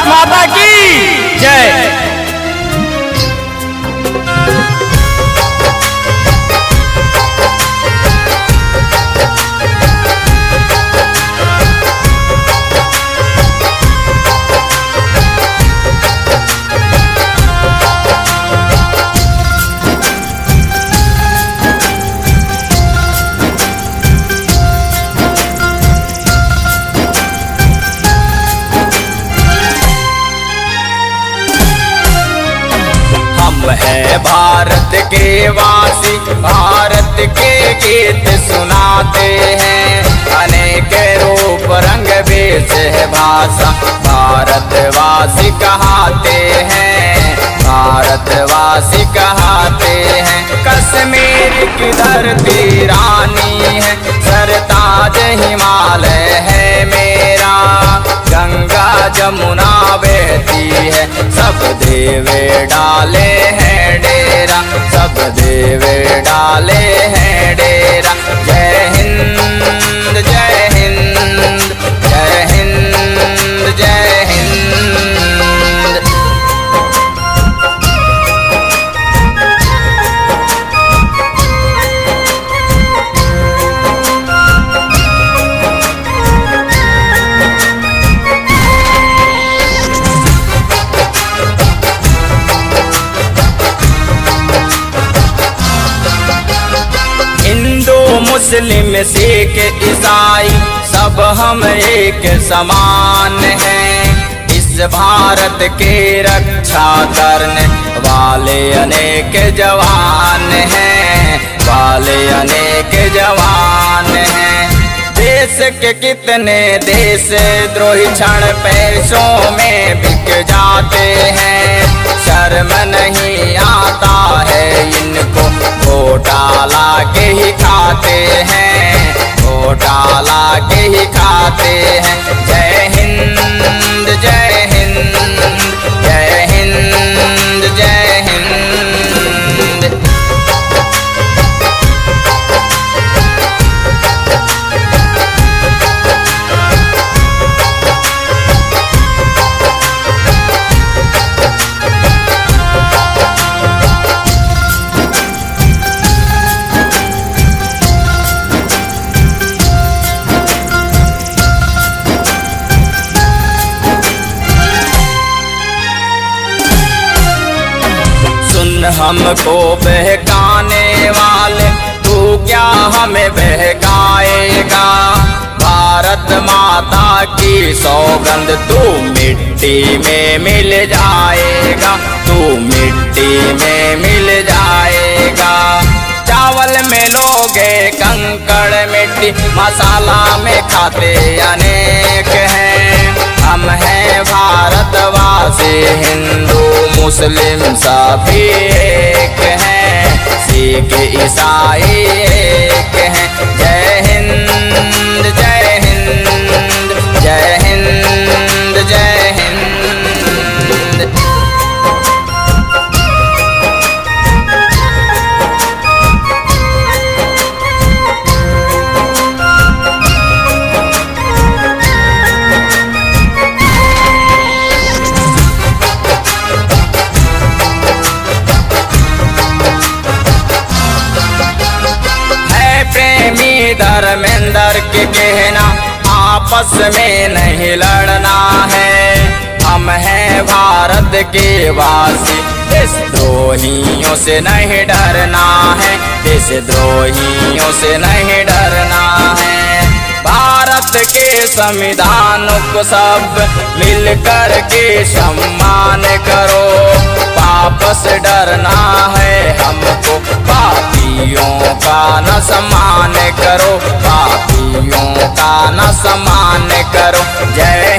भारत माता की जय। है भारत के वासी, भारत के गीत सुनाते हैं। अनेक रूप रंग वेश है भाषा, भारतवासी कहते हैं, भारतवासी कहते हैं। कश्मीर की धरती रानी है, सरताज हिमालय है मेरा, गंगा जमुना बहती है, सब देवे डाले हैं डेरा, सब देवे डाले हैं डेरा। जय हिंद जय हिंद जय हिंद जय हिंद। मुस्लिम सिख ईसाई सब हम एक समान हैं। इस भारत के रक्षा करने वाले अनेक जवान हैं, वाले अनेक जवान हैं। देश के कितने देश द्रोही क्षण पैसों में बिक जाते हैं, शर्म नहीं आता है इनको, घोटाला के ही खाते हैं, घोटाला के ही खाते हैं। जय हिंद जय हिंद जय हिंद जय हिंद। हमको बहकाने वाले तू क्या हमें बहकाएगा, भारत माता की सौगंध तू मिट्टी में मिल जाएगा, तू मिट्टी में मिल जाएगा। चावल में लोगे कंकड़ मिट्टी, मसाला में खाते अनेक हैं। हम हैं भारतवासी, हिंदू मुस्लिम सभी एक हैं, सिख ईसाई एक हैं। जय हिंद जय हिंद जय हिंद जय हिंद। धर्मेंद्र के कहना आपस में नहीं लड़ना है, हम हैं भारत के वासी, देशद्रोहियों से नहीं डरना है, देशद्रोहियों से नहीं डरना है। भारत के संविधान को सब मिलकर के सम्मान करो, पाप से डरना है हमको, पापियों का न सम्मान करो, पापियों का न सम्मान करो। जय